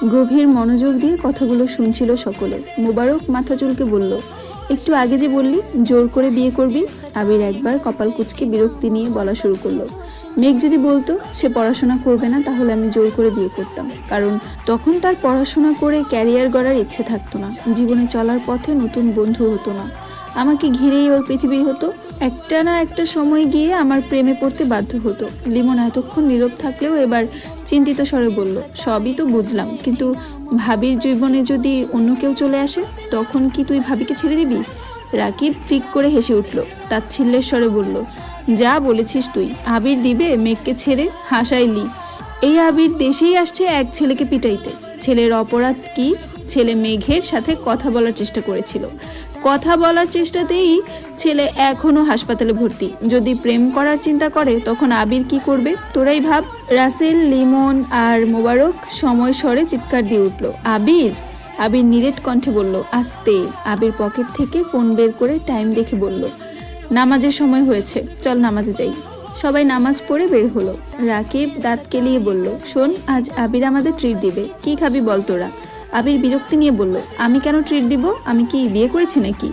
গভীর মনোযোগ দিয়ে কথাগুলো শুনছিল সকলে। মোবারক মাথা চুলকে বলল, একটু আগে যে বললি জোর করে বিয়ে করবি। আবির একবার কপাল কুঁচকে বিরক্তি নিয়ে বলা শুরু করলো, মেঘ যদি বলতো সে পড়াশোনা করবে না তাহলে আমি জোর করে বিয়ে করতাম, কারণ তখন তার পড়াশোনা করে ক্যারিয়ার গড়ার ইচ্ছে থাকতো না, জীবনে চলার পথে নতুন বন্ধু হতো না, আমাকে ঘিরেই ওর পৃথিবী হতো। একটা না একটা সময় গিয়ে আমার প্রেমে পড়তে বাধ্য হতো। লিমন এতক্ষণ নীরব থাকলেও এবার চিন্তিত স্বরে বলল, সবই তো বুঝলাম, কিন্তু ভাবির জীবনে যদি অন্য কেউ চলে আসে তখন কি তুই ভাবিকে ছেড়ে দিবি? রাকিব ফিক করে হেসে উঠল, তাচ্ছিল্যের স্বরে বলল, যা বলেছিস তুই, আবির দিবে মেঘকে ছেড়ে? হাসাইলি। এই আবির দেশেই আসছে এক ছেলেকে পিটাইতে। ছেলের অপরাধ কি? ছেলে মেঘের সাথে কথা বলার চেষ্টা করেছিল, কথা বলার চেষ্টাতেই ছেলে এখনো হাসপাতালে ভর্তি। যদি প্রেম করার চিন্তা করে তখন আবির কি করবে তোরাই ভাব। রাসেল, লিমন আর মোবারক সময় স্বরে চিৎকার দিয়ে উঠল, আবির! আবির নিরেট কণ্ঠে বলল, আস্তে। আবির পকেট থেকে ফোন বের করে টাইম দেখে বলল, নামাজের সময় হয়েছে, চল নামাজে যাই। সবাই নামাজ পড়ে বের হলো। রাকিব দাঁত কেলিয়ে বলল, শোন, আজ আবির আমাদের ট্রিট দিবে, কি খাবি বল তোরা? আবির বিরক্তি নিয়ে বলল, আমি কেন ট্রিট দিব? আমি কি বিয়ে করেছি নাকি?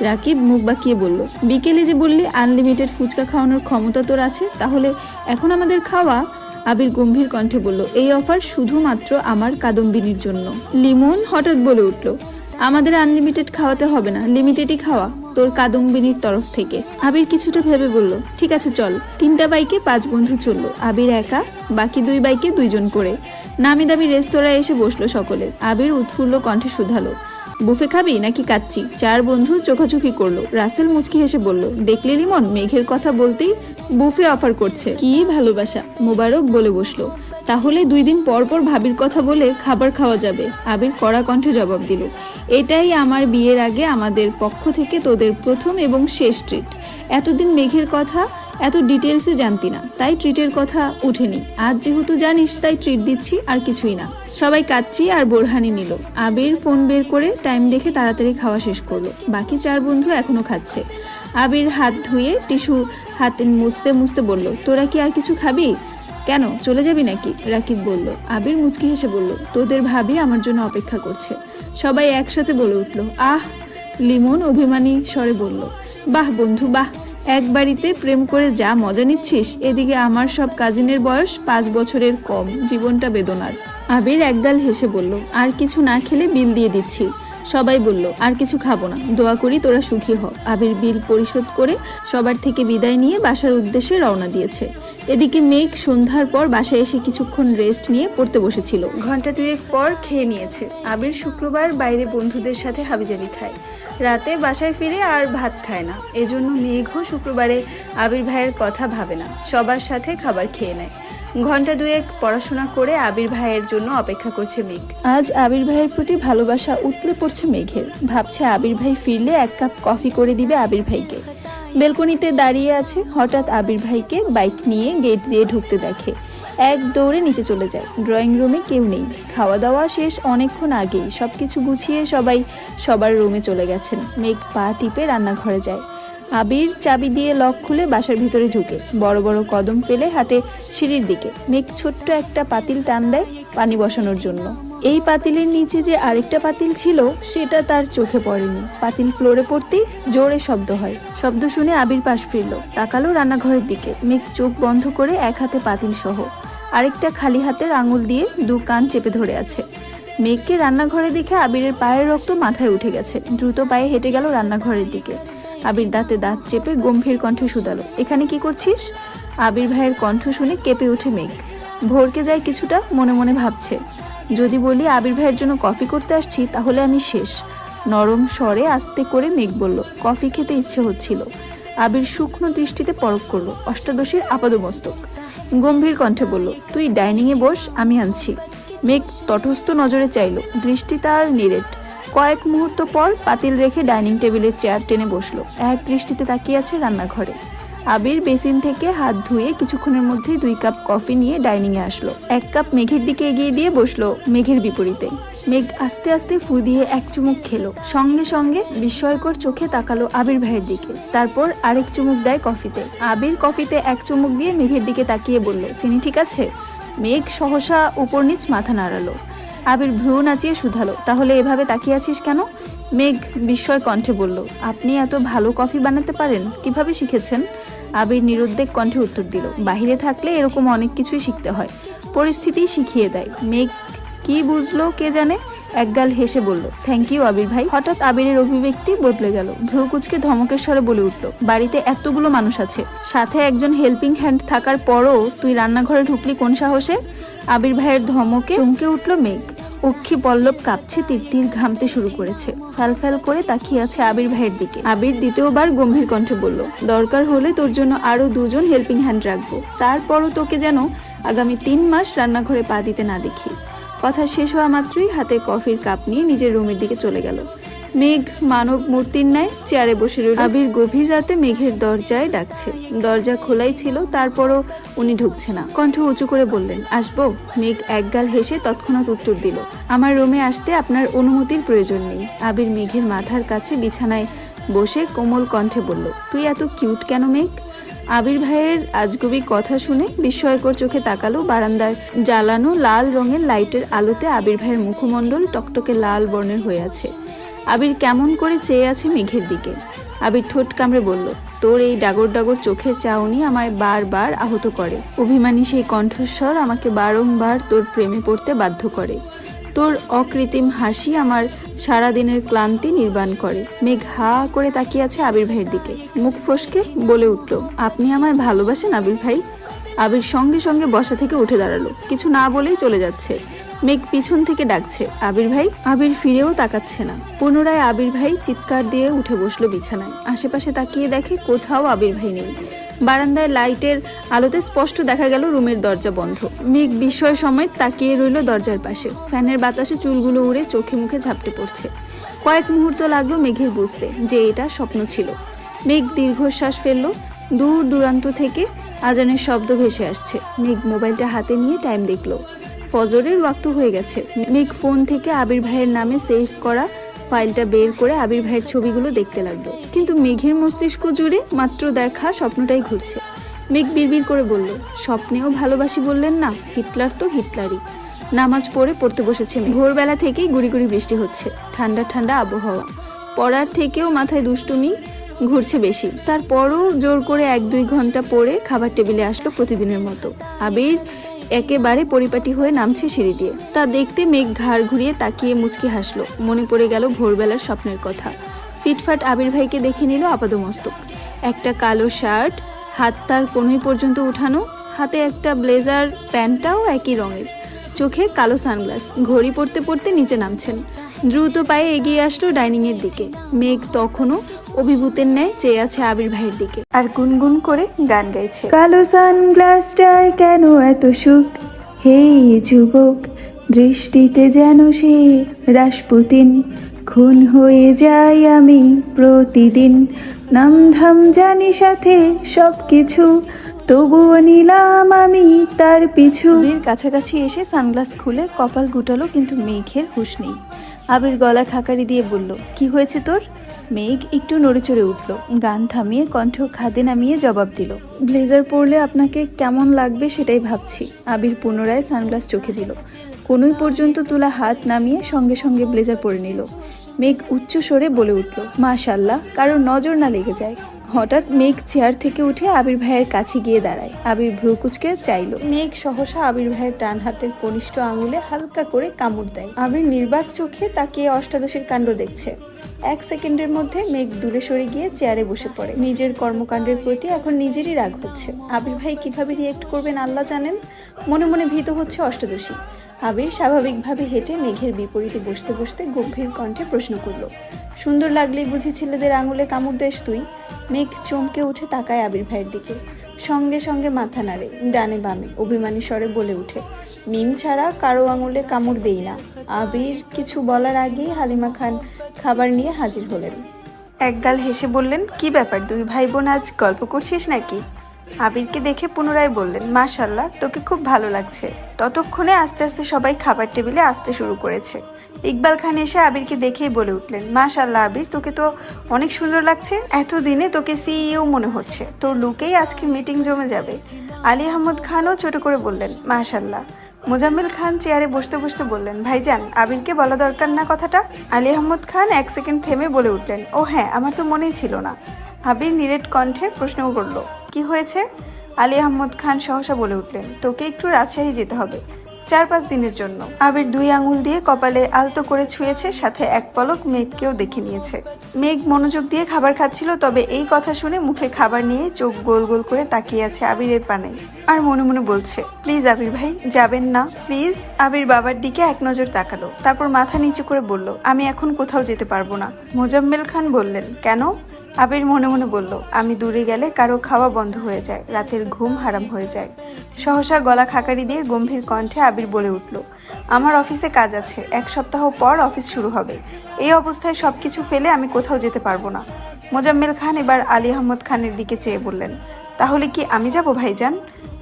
রাকিব মুখ বাঁকিয়ে বলল, বিকেলে যে বললি আনলিমিটেড ফুচকা খাওয়ানোর ক্ষমতা তোর আছে, তাহলে এখন আমাদের খাওয়া। আবির গম্ভীর কণ্ঠে বলল, এই অফার শুধুমাত্র আমার কাদম্বিনীর জন্য। লিমন হঠাৎ বলে উঠল, আমাদের আনলিমিটেড খাওয়াতে হবে না, লিমিটেডই খাওয়া তোর কাদম্বিনীর তরফ থেকে। আবির কিছুটা ভেবে বলল, ঠিক আছে চল। 3টা বাইকে 5 বন্ধু চললো, আবির একা, বাকি 2 বাইকে 2 জন করে। নামি দামি রেস্তোরাঁয় এসে বসলো সকলে। আবির উৎফুল্ল কণ্ঠে শুধালো, বুফে খাবি নাকি কাচ্চি? 4 বন্ধু চোখাচোখি করলো। রাসেল মুচকি হেসে বলল, দেখলি লিমন, মেঘের কথা বলতেই বুফে অফার করছে, কি ভালোবাসা। মোবারক বলে বসলো, তাহলে 2 দিন পর পর ভাবির কথা বলে খাবার খাওয়া যাবে। আবির কড়া কণ্ঠে জবাব দিল, এটাই আমার বিয়ের আগে আমাদের পক্ষ থেকে তোদের প্রথম এবং শেষ ট্রিট। এতদিন মেঘের কথা এত ডিটেলসে জানতি না, তাই ট্রিটের কথা উঠেনি। আজ যেহেতু জানিস তাই ট্রিট দিচ্ছি, আর কিছুই না। সবাই কাচ্চি আর বোরহানি নিল। আবির ফোন বের করে টাইম দেখে তাড়াতাড়ি খাওয়া শেষ করলো। বাকি 4 বন্ধু এখনো খাচ্ছে। আবির হাত ধুয়ে টিস্যু হাতে মুছতে মুছতে বলল, তোরা কি আর কিছু খাবি? কেন, চলে যাবি নাকি? রাকিব বলল। আবির মুচকি হেসে বলল, তোদের ভাবি আমার জন্য অপেক্ষা করছে। সবাই একসাথে বলে উঠল, আহ। লিমন অভিমানী স্বরে বলল, বাহ বন্ধু বাহ, এক বাড়িতে প্রেম করে যা মজা নিচ্ছিস, এদিকে আমার সব কাজিনের বয়স 5 বছরের কম, জীবনটা বেদনার। আবির একগাল হেসে বলল, আর কিছু না খেলে বিল দিয়ে দিচ্ছি। সবাই বলল, আর কিছু খাবো না, দোয়া করি তোরা সুখী হ। আবির বিল পরিশোধ করে সবার থেকে বিদায় নিয়ে বাসার উদ্দেশ্যে রওনা দিয়েছে। এদিকে মেঘ সন্ধ্যার পর বাসায় এসে কিছুক্ষণ রেস্ট নিয়ে পড়তে বসেছিল। ঘন্টা 2 পর খেয়ে নিয়েছে। আবির শুক্রবার বাইরে বন্ধুদের সাথে হাবিজাবি খায়, রাতে বাসায় ফিরে আর ভাত খায় না। এজন্য মেঘও শুক্রবারে আবির ভাইয়ের কথা ভাবে না, সবার সাথে খাবার খেয়ে নেয়। ঘন্টা 2 পড়াশোনা করে আবির ভাইয়ের জন্য অপেক্ষা করছে মেঘ। আজ আবির ভাইয়ের প্রতি ভালোবাসা উতলে পড়ছে মেঘের। ভাবছে আবির ভাই ফিরলে 1 কাপ কফি করে দিবে আবির ভাইকে। বেলকনিতে দাঁড়িয়ে আছে, হঠাৎ আবির ভাইকে বাইক নিয়ে গেট দিয়ে ঢুকতে দেখে। এক দৌড়ে নিচে চলে যায়। ড্রয়িং রুমে কেউ নেই। খাওয়া দাওয়া শেষ অনেকক্ষণ আগেই। সবকিছু গুছিয়ে সবাই সবার রুমে চলে গেছেন। মেঘ পা টিপে রান্নাঘরে যায়। আবির চাবি দিয়ে লক খুলে বাসার ভিতরে ঢুকে বড় বড় কদম ফেলে হাঁটে সিঁড়ির দিকে। মেঘ ছোট্ট একটা পাতিল টান দেয় পানি বসানোর জন্য। এই পাতিলের নিচে যে আরেকটা পাতিল ছিল সেটা তার চোখে পড়েনি। পাতিল ফ্লোরে পড়তেই জোরে শব্দ হয়। শব্দ শুনে আবির পাশ ফিরল, তাকালো রান্নাঘরের দিকে। মেঘ চোখ বন্ধ করে এক হাতে পাতিল সহ আরেকটা খালি হাতের আঙুল দিয়ে 2 কান চেপে ধরে আছে। মেঘকে রান্নাঘরে দেখে আবিরের পায়ের রক্ত মাথায় উঠে গেছে। দ্রুত পায়ে হেঁটে গেল রান্নাঘরের দিকে। আবির দাঁতে দাঁত চেপে গম্ভীর কণ্ঠে শুধালো, এখানে কি করছিস? আবির ভাইয়ের কণ্ঠ শুনে কেঁপে ওঠে মেঘ। ভরকে যায় কিছুটা, মনে মনে ভাবছে, যদি বলি আবির ভাইয়ের জন্য কফি করতে আসছি তাহলে আমি শেষ। নরম স্বরে আস্তে করে মেঘ বলল, কফি খেতে ইচ্ছে হচ্ছিল। আবির শুকনো দৃষ্টিতে পরখ করলো অষ্টাদশীর আপাদমস্তক। গম্ভীর কণ্ঠে বলল, তুই ডাইনিংয়ে বস, আমি আনছি। মেঘ তটস্থ নজরে চাইল, দৃষ্টি তার নিরেট। কয়েক মুহূর্ত পর পাতিল রেখে ডাইনিং টেবিলের চেয়ার টেনে বসলো। এক দৃষ্টিতে তাকিয়ে আছে রান্নাঘরে। আবির বেসিন থেকে হাত ধুয়ে কিছুক্ষণের মধ্যেই 2 কাপ কফি নিয়ে ডাইনিংয়ে আসলো। 1 কাপ মেঘের দিকে এগিয়ে দিয়ে বসলো মেঘের বিপরীতে। মেঘ আস্তে আস্তে ফু দিয়ে 1 চুমুক খেলো। সঙ্গে সঙ্গে বিস্ময়কর চোখে তাকালো আবির ভাইয়ের দিকে। তারপর আরেক চুমুক দেয় কফিতে। আবির কফিতে 1 চুমুক দিয়ে মেঘের দিকে তাকিয়ে বলল, চিনি ঠিক আছে? মেঘ সহসা উপর নিচ মাথা নাড়ালো। আবির ভ্রু নাচিয়ে শুধালো, তাহলে এভাবে তাকিয়ে আছিস কেন? মেঘ বিস্ময় কণ্ঠে বলল, আপনি এত ভালো কফি বানাতে পারেন, কিভাবে শিখেছেন? আবির নিরুদ্বেগ কণ্ঠে উত্তর দিল, বাহিরে থাকলে এরকম অনেক কিছুই শিখতে হয়, পরিস্থিতি শিখিয়ে দেয়। মেঘ কি বুঝলো কে জানে, একগাল হেসে বলল, থ্যাংক ইউ আবির ভাই। হঠাৎ আবিরের অভিব্যক্তি বদলে গেল, ভ্রু কুচকে ধমকের স্বরে বলে উঠল, বাড়িতে এতগুলো মানুষ আছে, সাথে একজন হেল্পিং হ্যান্ড থাকার পরও তুই রান্নাঘরে ঢুকলি কোন সাহসে? আবির ভাইয়ের ধমকে চমকে উঠল মেঘ। অক্ষি পল্লব কাঁপছে, তিরতির ঘামতে শুরু করেছে, ফ্যাল করে তাকিয়ে আছে আবির ভাইয়ের দিকে। আবির দ্বিতীয়বার গম্ভীর কণ্ঠে বলল, দরকার হলে তোর জন্য আরো 2জন হেল্পিং হ্যান্ড রাখবো, তারপরও তোকে যেন আগামী 3 মাস রান্নাঘরে পা দিতে না দেখি। কথা শেষ হওয়া মাত্রই হাতে কফির কাপ নিয়ে নিজের রুমের দিকে চলে গেল। মেঘ মানব মূর্তির ন্যায় চেয়ারে বসে রইল। আবির গভীর রাতে মেঘের দরজায় ডাকছে, দরজা খোলাই ছিল, তারপরও উনি ঢুকছে না। কণ্ঠ উঁচু করে বললেন, আসবো? মেঘ একগাল হেসে তৎক্ষণাৎ উত্তর দিল, আমার রুমে আসতে আপনার অনুমতির প্রয়োজন নেই। আবির মেঘের মাথার কাছে বিছানায় বসে কোমল কণ্ঠে বলল, তুই এত কিউট কেন মেঘ? আবির ভাইয়ের আজগুবি কথা শুনে বিস্ময়কর চোখে তাকালো। বারান্দার জ্বালানো লাল রঙের লাইটের আলোতে আবির ভাইয়ের মুখমণ্ডল টকটকে লাল বর্ণের হয়ে আছে। আবির কেমন করে চেয়ে আছে মেঘের দিকে। আবির ঠোঁট কামড়ে বলল, তোর এই ডাগর ডাগর চোখের চাউনি আমায় বারবার আহত করে। অভিমানী সেই কণ্ঠস্বর আমাকে বারংবার তোর প্রেমে পড়তে বাধ্য করে। তোর অকৃত্রিম হাসি আমার সারাদিনের ক্লান্তি নির্বাণ করে। মেঘ হা করে তাকিয়ে আছে আবির ভাইয়ের দিকে, মুখ ফসকে বলে উঠল, আপনি আমায় ভালোবাসেন আবির ভাই? আবির সঙ্গে সঙ্গে বসা থেকে উঠে দাঁড়ালো, কিছু না বলেই চলে যাচ্ছে। মেঘ পিছন থেকে ডাকছে, আবির ভাই। আবির ফিরেও তাকাচ্ছে না। পুনরায় আবির ভাই চিৎকার দিয়ে উঠে বসলো বিছানায়। আশেপাশে তাকিয়ে দেখে কোথাও আবির ভাই নেই। বারান্দায় লাইটের আলোতে স্পষ্ট দেখা গেল রুমের দরজা বন্ধ। মেঘ বিস্ময় সময় তাকিয়ে রইল দরজার পাশে। ফ্যানের বাতাসে চুলগুলো উড়ে চোখে মুখে ঝাপটে পড়ছে। কয়েক মুহূর্ত লাগলো মেঘের বুঝতে যে এটা স্বপ্ন ছিল। মেঘ দীর্ঘশ্বাস ফেলল। দূর দূরান্ত থেকে আজানের শব্দ ভেসে আসছে। মেঘ মোবাইলটা হাতে নিয়ে টাইম দেখলো, ফজরের ওয়াক্ত হয়ে গেছে। মেঘ ফোন থেকে আবির ভাইয়ের নামে সেভ করা ফাইলটা বের করে আবির ভাইয়ের ছবিগুলো দেখতে লাগলো। কিন্তু মেঘের মস্তিষ্ক জুড়ে মাত্র দেখা স্বপ্নটাই ঘুরছে। মেঘ বিড়বিড় করে বলল, স্বপ্নেও ভালোবাসি বললেন না? হিটলার তো হিটলারই। নামাজ পড়তে বসেছে। ভোরবেলা থেকেই গুড়ি গুড়ি বৃষ্টি হচ্ছে, ঠান্ডা ঠান্ডা আবহাওয়া। পড়ার থেকেও মাথায় দুষ্টুমি ঘুরছে বেশি। তারপরও জোর করে 1-2 ঘন্টা পরে খাবার টেবিলে আসলো প্রতিদিনের মতো। আবির একেবারে পরিপাটি হয়ে নামছে সিঁড়ি দিয়ে। তা দেখতে মেঘ ঘাড় ঘুরিয়ে তাকিয়ে মুচকি হাসলো। মনে পড়ে গেল ভোরবেলার স্বপ্নের কথা। ফিটফাট আবির ভাইকে দেখে নিল আপাদমস্তক। একটা কালো শার্ট, হাত তার কোনোই পর্যন্ত উঠানো, হাতে একটা ব্লেজার, প্যান্টটাও একই রঙের, চোখে কালো সানগ্লাস। ঘড়ি পড়তে নিচে নামছেন। দ্রুত পায়ে এগিয়ে আসলো ডাইনিং এর দিকে। মেঘ তখনও অভিভূতের ন্যায় চেয়ে আছে আবির ভাইয়ের দিকে আর গুনগুন করে গান গাইছে, কালো সানগ্লাসটায় কেন এত সুখ, হে যুবক দৃষ্টিতে যেন সে রাসপুতিন, খুন হয়ে যাই আমি প্রতিদিন, নামধাম জানি সাথে সব কিছু, তবুও নিলাম আমি তার পিছু। আবির কাছাকাছি এসে সানগ্লাস খুলে কপাল গুটালো, কিন্তু মেঘের হুঁশ নেই। আবির গলা খাকারি দিয়ে বলল, কি হয়েছে তোর? মেঘ একটু নড়েচড়ে উঠল, গান থামিয়ে কণ্ঠ খাদে নামিয়ে জবাব দিল, ব্লেজার পরলে আপনাকে কেমন লাগবে সেটাই ভাবছি। আবির পুনরায় সানগ্লাস চোখে দিল। কোনোই পর্যন্ত তোলা হাত নামিয়ে সঙ্গে সঙ্গে ব্লেজার পরে নিল। মেঘ উচ্চ স্বরে বলে উঠল, মাশাআল্লাহ, কারোর নজর না লেগে যায়। হঠাৎ মেঘ চেয়ার থেকে উঠে আবির ভাইয়ের কাছে গিয়ে দাঁড়ায়। আবির ভ্রু কুচকে চাইল। মেঘ সহসা আবির ভাইয়ের ডান হাতের কনিষ্ঠ আঙুলে হালকা করে কামড় দেয়। আবির নির্বাক চোখে তাকিয়ে অষ্টাদশীর কাণ্ড দেখছে। 1 সেকেন্ডের মধ্যে মেঘ দূরে সরে গিয়ে চেয়ারে বসে পড়ে। নিজের কর্মকাণ্ডের প্রতি এখন নিজেরই রাগ হচ্ছে। আবির ভাই কিভাবে রিয়েক্ট করবেন আল্লাহ জানেন। মনে মনে ভীত হচ্ছে অষ্টাদশী। আবির স্বাভাবিকভাবে হেঁটে মেঘের বিপরীতে বসতে বসতে গম্ভীর কণ্ঠে প্রশ্ন করল, সুন্দর লাগলেই বুঝি ছেলেদের আঙুলে কামড় দেস তুই? মেঘ চমকে উঠে তাকায় আবির ভাইয়ের দিকে, সঙ্গে সঙ্গে মাথা নাড়ে ডানে বামে, অভিমানী স্বরে বলে উঠে, মিম ছাড়া কারো আঙুলে কামড় দেই না। আবির কিছু বলার আগেই হালিমা খান খাবার নিয়ে হাজির হলেন। একগাল হেসে বললেন, কি ব্যাপার, 2 ভাই বোন আজ গল্প করছিস নাকি? আবিরকে দেখে পুনরায় বললেন, মাশাআল্লাহ, তোকে খুব ভালো লাগছে। ততক্ষণে আস্তে আস্তে সবাই খাবার টেবিলে আসতে শুরু করেছে। ইকবাল খান এসে আবিরকে দেখেই বলে উঠলেন, মাশাআল্লাহ আবির, তোকে তো অনেক সুন্দর লাগছে। এতদিনে তোকে সিইও মনে হচ্ছে, তোর লুকেই আজকে মিটিং জমে যাবে। আলী আহমদ খানও ছোট করে বললেন, মাশাআল্লাহ। মোজাম্মেল খান চেয়ারে বসতে বসতে বললেন, ভাইজান আবিরকে বলা দরকার না কথাটা? আলী আহমদ খান 1 সেকেন্ড থেমে বলে উঠলেন, ও হ্যাঁ, আমার তো মনেই ছিল না। আবির নিরেট কণ্ঠে প্রশ্ন করলো, কি হয়েছে? আলী আহমদ খান সহসা বলে উঠলেন, তোকে একটু রাজশাহী যেতে হবে 4-5 দিনের জন্য। আবির 2 আঙুল দিয়ে কপালে আলতো করে ছুঁয়েছে, সাথে এক পলক মেঘকেও দেখে নিয়েছে। মেঘ মনোযোগ দিয়ে খাবার খাচ্ছিল, তবে এই কথা শুনে মুখে খাবার নিয়ে চোখ গোল গোল করে তাকিয়ে আছে আবিরের পানে, আর মনে মনে বলছে, প্লিজ আবির ভাই, যাবেন না প্লিজ। আবির বাবার দিকে এক নজর তাকালো, তারপর মাথা নিচু করে বলল, আমি এখন কোথাও যেতে পারবো না। মোজাম্মেল খান বললেন, কেন? আবির মনে মনে বলল, আমি দূরে গেলে কারো খাওয়া বন্ধ হয়ে যায়, রাতের ঘুম হারাম হয়ে যায়। সহসা গলা খাকারি দিয়ে গম্ভীর কণ্ঠে আবির বলে উঠল, আমার অফিসে কাজ আছে, 1 সপ্তাহ পর অফিস শুরু হবে। এই অবস্থায় সবকিছু ফেলে আমি কোথাও যেতে পারবো না। মোজাম্মেল খান এবার আলী আহমদ খানের দিকে চেয়ে বললেন, তাহলে কি আমি যাব ভাইজান?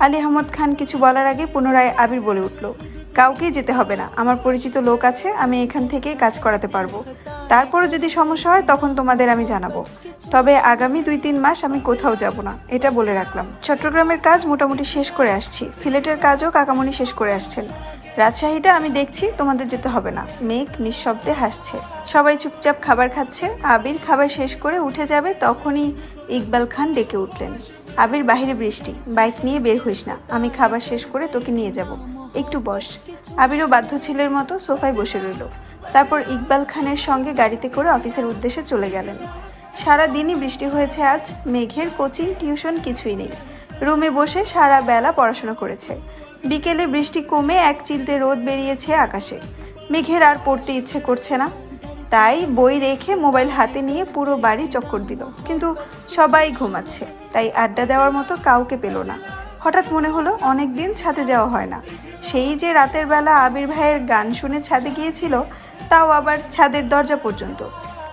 আলী আহমদ খান কিছু বলার আগে পুনরায় আবির বলে উঠল, কাউকেই যেতে হবে না, আমার পরিচিত লোক আছে, আমি এখান থেকেই কাজ করাতে পারবো। তারপরও যদি সমস্যা হয় তখন তোমাদের আমি জানাবো, তবে আগামী 2-3 মাস আমি কোথাও যাব না, এটা বলে রাখলাম। চট্টগ্রামের কাজ মোটামুটি শেষ করে আসছি, সিলেটের কাজও কাকামণি শেষ করে আসছেন, রাজশাহীটা আমি দেখছি, তোমাদের যেতে হবে না। মেঘ নিঃশব্দে হাসছে, সবাই চুপচাপ খাবার খাচ্ছে। আবির খাবার শেষ করে উঠে যাবে, তখনই ইকবাল খান ডেকে উঠলেন, আবির বাহিরে বৃষ্টি, বাইক নিয়ে বের হইস না, আমি খাবার শেষ করে তোকে নিয়ে যাব, একটু বস। আবিরও বাধ্য ছেলের মতো সোফায় বসে রইল। তারপর ইকবাল খানের সঙ্গে গাড়িতে করে অফিসের উদ্দেশ্যে চলে গেলেন। সারা দিনই বৃষ্টি হয়েছে আজ। মেঘের কোচিং টিউশন কিছুই নেই, রুমে বসে সারা বেলা পড়াশোনা করেছে। বিকেলে বৃষ্টি কমে এক চিলতে রোদ বেরিয়েছে আকাশে। মেঘের আর পড়তে ইচ্ছে করছে না, তাই বই রেখে মোবাইল হাতে নিয়ে পুরো বাড়ি চক্কর দিল, কিন্তু সবাই ঘুমাচ্ছে, তাই আড্ডা দেওয়ার মতো কাউকে পেল না। হঠাৎ মনে হলো অনেক দিন ছাদে যাওয়া হয় না। সেই যে রাতের বেলা আবির ভাইয়ের গান শুনে ছাদে গিয়েছিল, তাও আবার ছাদের দরজা পর্যন্ত।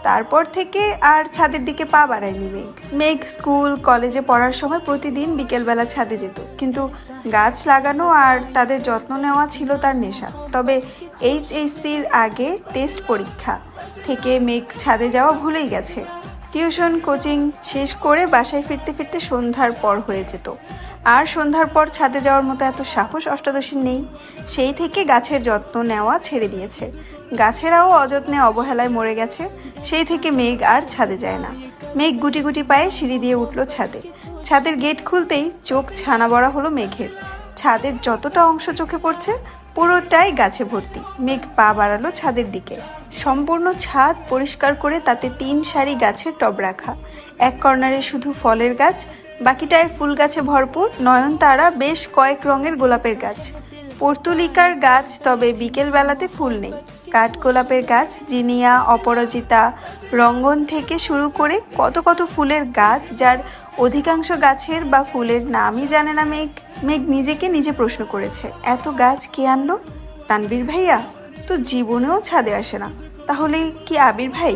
তারপর থেকে আর ছাদের দিকে পা বাড়ায়নি মেঘ। মেঘ স্কুল কলেজে পড়ার সময় প্রতিদিন বিকেলবেলা ছাদে যেত, কিন্তু গাছ লাগানো আর তাদের যত্ন নেওয়া ছিল তার নেশা। তবে এইচএসসির আগে টেস্ট পরীক্ষা থেকে মেঘ ছাদে যাওয়া ভুলেই গেছে। টিউশন কোচিং শেষ করে বাসায় ফিরতে ফিরতে সন্ধ্যার পর হয়ে যেত, আর সন্ধ্যার পর ছাদে যাওয়ার মতো এত সাহস অষ্টাদশীর নেই। সেই থেকে গাছের যত্ন নেওয়া ছেড়ে দিয়েছে, গাছেরাও অযত্নে অবহেলায় মরে গেছে। সেই থেকে মেঘ আর ছাদে যায় না। মেঘ গুটি গুটি পায়ে সিঁড়ি দিয়ে উঠল ছাদে। ছাদের গেট খুলতেই চোখ ছানা বড়া হলো মেঘের। ছাদের যতটা অংশ চোখে পড়ছে পুরোটাই গাছে ভর্তি। মেঘ পা বাড়ালো ছাদের দিকে। সম্পূর্ণ ছাদ পরিষ্কার করে তাতে 3 সারি গাছের টব রাখা। এক কর্নারে শুধু ফলের গাছ, বাকিটায় ফুল গাছে ভরপুর। নয়নতারা, বেশ কয়েক রঙের গোলাপের গাছ, পর্তুলিকার গাছ, তবে বিকেল বেলাতে ফুল নেই। কাঠগোলাপের গাছ, জিনিয়া, অপরাজিতা, রঙ্গন থেকে শুরু করে কত কত ফুলের গাছ, যার অধিকাংশ গাছের বা ফুলের নামই জানে না মেঘ। মেঘ নিজেকে নিজে প্রশ্ন করেছে, এত গাছ কে আনলো? তানভীর ভাইয়া তো জীবনেও ছাদে আসে না, তাহলে কি আবির ভাই?